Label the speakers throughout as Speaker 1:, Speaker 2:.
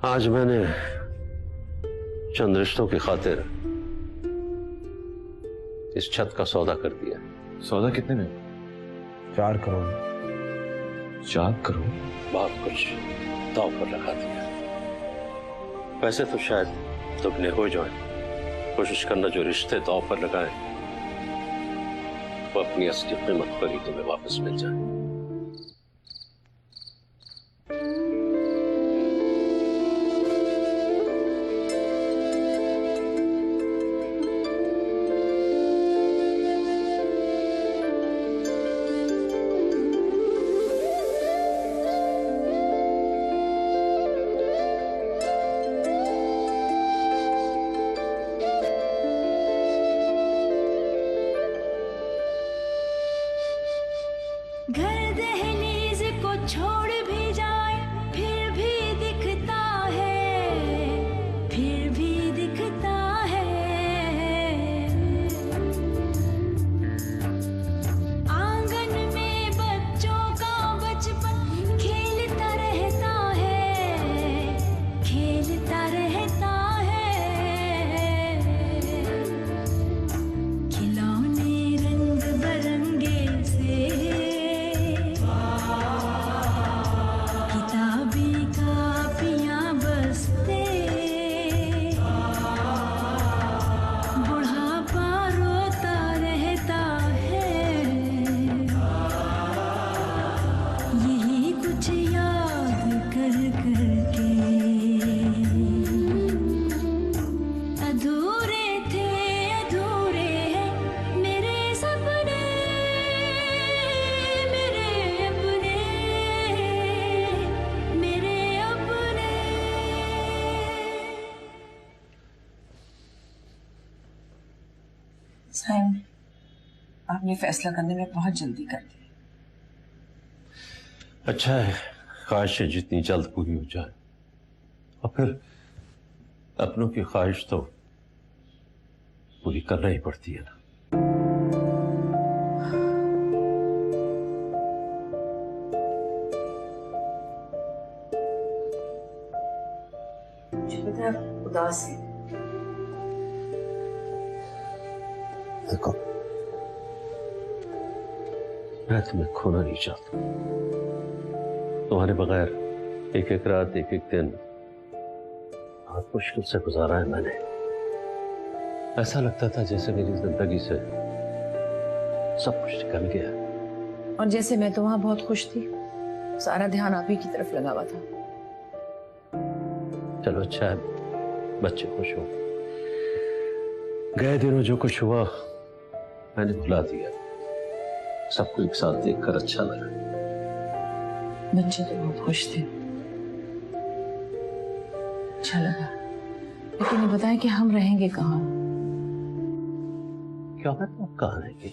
Speaker 1: आज मैंने चंद रिश्तों की खातिर इस छत का सौदा कर दिया।
Speaker 2: सौदा कितने में?
Speaker 3: 4 करोड़।
Speaker 2: 4 करोड़?
Speaker 1: बहुत कुछ दांव पर लगा दिया। वैसे तो शायद दुगने हो जाए। कोशिश करना जो रिश्ते दांव पर लगाए वो अपनी असली कीमत पर ही तुम्हें वापस मिल जाए।
Speaker 4: घर दहलीज को छोड़ भी जाए फिर भी दिखता है, फिर भी दिखता है। आंगन में बच्चों का बचपन खेलता रहता है, खेलता रहता है। खिलौने रंग बरंगे से
Speaker 5: साइम, आपने फैसला करने में बहुत जल्दी कर दी।
Speaker 1: अच्छा है, ख्वाहिशें जितनी जल्द पूरी हो जाए। और फिर अपनों की ख्वाहिश तो पूरी करना ही पड़ती है ना।
Speaker 5: मुझे पता है आप उदास हैं।
Speaker 1: देखो, मैं तुम्हें खोना नहीं चाहता। तुम्हारे बगैर एक एक रात एक एक दिन बहुत मुश्किल से गुजारा है मैंने। ऐसा लगता था जैसे मेरी जिंदगी से सब कुछ निकल गया।
Speaker 5: और जैसे मैं तो वहां बहुत खुश थी, सारा ध्यान आप ही की तरफ लगा हुआ था।
Speaker 1: चलो अच्छा है, बच्चे खुश हो गए। दिनों जो कुछ हुआ मैंने भुला दिया। सबको एक साथ देखकर अच्छा लगा।
Speaker 5: बच्चे तो बहुत खुश थे, अच्छा लगा। लेकिन ये बताएं कि हम रहेंगे कहाँ?
Speaker 1: क्या मतलब कहाँ रहेंगे?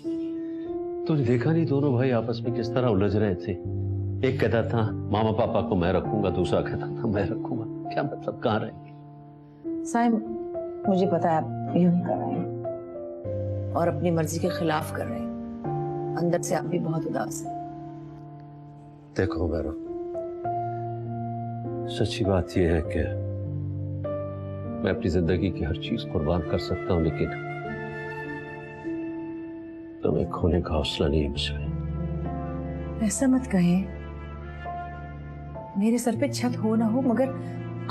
Speaker 1: तूने देखा नहीं दोनों भाई आपस में किस तरह उलझ रहे थे। एक कहता था मामा पापा को मैं रखूंगा, दूसरा कहता था मैं रखूंगा। क्या मतलब कहाँ रहेंगे?
Speaker 5: साइम, मुझे पता है आप यूं ही कर रहे हैं और अपनी मर्जी के खिलाफ कर रहे हैं। अंदर से आप भी बहुत उदास हैं।
Speaker 1: देखो मेरा सच्ची बात यह है कि मैं अपनी जिंदगी की हर चीज कुर्बान कर सकता हूं, लेकिन तुम्हें खोने का हौसला नहीं मुझे।
Speaker 5: ऐसा मत कहें। मेरे सर पे छत हो ना हो, मगर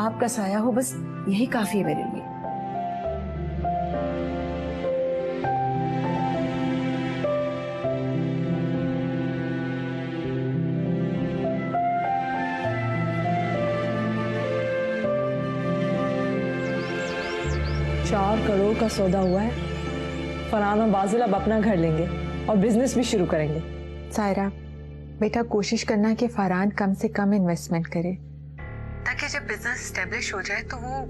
Speaker 5: आपका साया हो, बस यही काफी है मेरे लिए।
Speaker 6: $4 करोड़ का सौदा हुआ है। फरहान और बाजिल अब अपना घर लेंगे और बिजनेस भी शुरू करेंगे।
Speaker 7: सायरा, बेटा कोशिश करना कि फरहान कम से कम इन्वेस्टमेंट करे, ताकि जब बिजनेस स्टेब्लिश हो जाए तो वो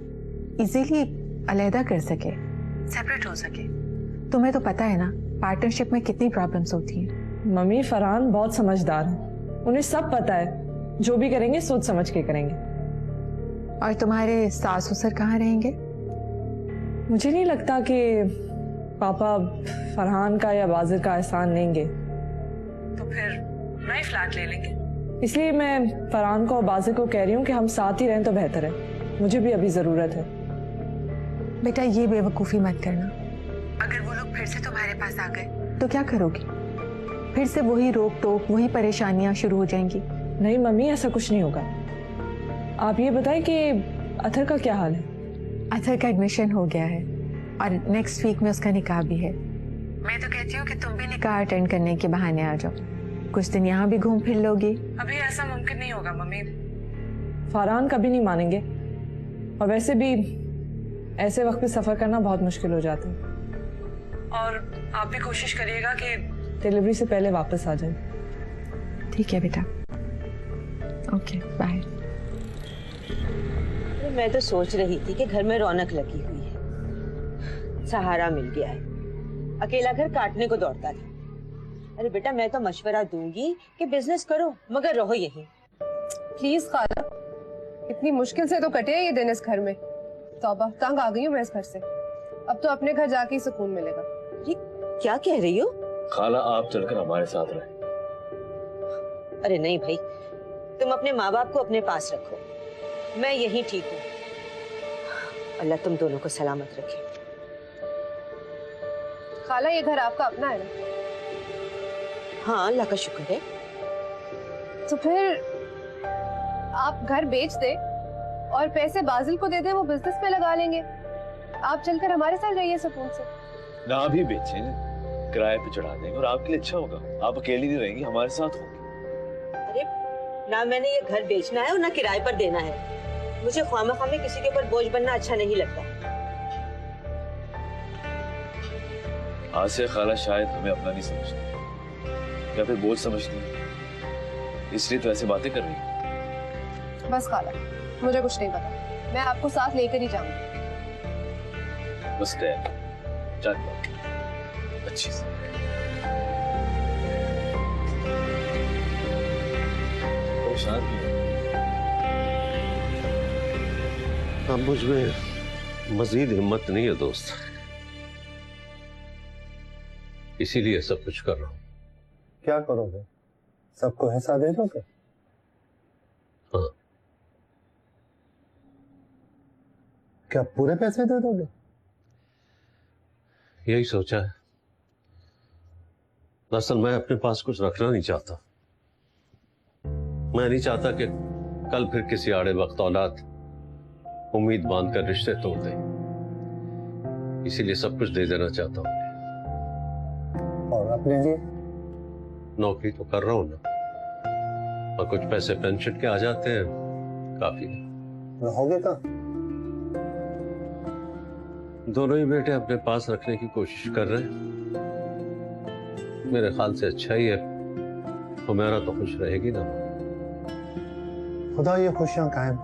Speaker 7: इजीली अलहदा कर सके, सेपरेट हो सके। तुम्हें तो पता है ना पार्टनरशिप में कितनी प्रॉब्लम्स होती हैं।
Speaker 6: मम्मी, फरहान बहुत समझदार है, उन्हें सब पता है। जो भी करेंगे सोच समझ के करेंगे।
Speaker 7: और तुम्हारे सास ससुर कहाँ रहेंगे?
Speaker 6: मुझे नहीं लगता कि पापा फरहान का या बाजिल का एहसान लेंगे, तो फिर नए फ्लैट ले लेंगे। इसलिए मैं फरहान को और बाजिल को कह रही हूँ कि हम साथ ही रहें तो बेहतर है। मुझे भी अभी जरूरत है।
Speaker 7: बेटा ये बेवकूफ़ी मत करना। अगर वो लोग फिर से तुम्हारे पास आ गए तो क्या करोगी? फिर से वही रोक टोक, वही परेशानियां शुरू हो जाएंगी।
Speaker 6: नहीं मम्मी, ऐसा कुछ नहीं होगा। आप ये बताएं कि अथर का क्या हाल है?
Speaker 7: अथर का एडमिशन हो गया है और नेक्स्ट वीक में उसका निकाह भी है। मैं तो कहती हूँ कि तुम भी निकाह अटेंड करने के बहाने आ जाओ, कुछ दिन यहाँ भी घूम फिर लोगी।
Speaker 6: अभी ऐसा मुमकिन नहीं होगा मम्मी, फरहान कभी नहीं मानेंगे, और वैसे भी ऐसे वक्त पे सफर करना बहुत मुश्किल हो जाता है। और आप भी कोशिश करिएगा कि डिलीवरी से पहले वापस आ जाए।
Speaker 7: ठीक है बेटा, ओके बाय।
Speaker 8: मैं तो सोच रही थी कि घर में रौनक लगी हुई है, सहारा मिल गया है, अकेला घर काटने को दौड़ता था। अरे बेटा मैं तो मशवरा दूंगी कि बिजनेस करो मगर रहो यहीं।
Speaker 9: प्लीज खाला, इतनी मुश्किल से तो कटे हैं ये दिन इस घर में। तौबा, तंग आ गई हूँ मैं इस घर से। अब तो अपने घर जाके ही सुकून मिलेगा।
Speaker 8: ये क्या कह रही हो?
Speaker 2: खाला आप चलकर हमारे साथ रहे।
Speaker 8: अरे नहीं भाई, तुम अपने माँ बाप को अपने पास रखो, मैं यहीं ठीक हूँ। अल्लाह तुम दोनों को सलामत रखे।
Speaker 9: खाला ये घर आपका अपना है ना?
Speaker 8: हाँ अल्लाह का शुक्र है।
Speaker 9: तो फिर आप घर बेच दे और पैसे बाजिल को दे दे, वो बिजनेस पे लगा लेंगे। आप चलकर हमारे साथ रहिए सुकून से।
Speaker 2: ना भी बेचें, किराए पे चढ़ा देंगे और आपके लिए अच्छा होगा। आप अकेली नहीं रहेंगी, हमारे साथ होंगी।
Speaker 8: अरे ना मैंने ये घर बेचना है और ना किराए पर देना है। मुझे ख्वामखा में किसी के ऊपर बोझ बनना अच्छा नहीं लगता।
Speaker 2: आसिया खाला शायद हमें अपना नहीं समझती या फिर बोझ समझती है, इसलिए तो ऐसे बातें कर रही है।
Speaker 9: बस खाला, मुझे कुछ नहीं पता, मैं आपको साथ लेकर ही जाऊंगी।
Speaker 2: बस तैयार अच्छी से। परेशान भी हो।
Speaker 1: अब मुझ में मजीद हिम्मत नहीं है दोस्त, इसीलिए सब कुछ कर रहा हूं।
Speaker 3: क्या करोगे? सबको हिस्सा दे दोगे?
Speaker 1: हाँ।
Speaker 3: क्या पूरे पैसे दे दोगे?
Speaker 1: यही सोचा है। दरअसल मैं अपने पास कुछ रखना नहीं चाहता। मैं नहीं चाहता कि कल फिर किसी आड़े वक्त औलाद उम्मीद बांधकर रिश्ते तोड़ दे, इसीलिए सब कुछ दे देना चाहता हूँ।
Speaker 3: और अपने लिए?
Speaker 1: नौकरी तो कर रहा हूं ना, और कुछ पैसे पेंशन के आ जाते हैं, काफी।
Speaker 3: रहोगे कहाँ?
Speaker 1: दोनों ही बेटे अपने पास रखने की कोशिश कर रहे हैं। मेरे ख्याल से अच्छा ही है, हुमैरा तो खुश रहेगी ना।
Speaker 3: खुदा ये खुशियां कायम।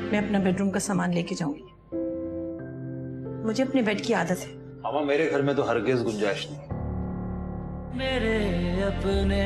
Speaker 5: मैं अपना बेडरूम का सामान लेके जाऊंगी, मुझे अपने बेड की आदत है।
Speaker 2: अम्मा मेरे घर में तो हरगिज गुंजाइश नहीं।
Speaker 10: मेरे अपने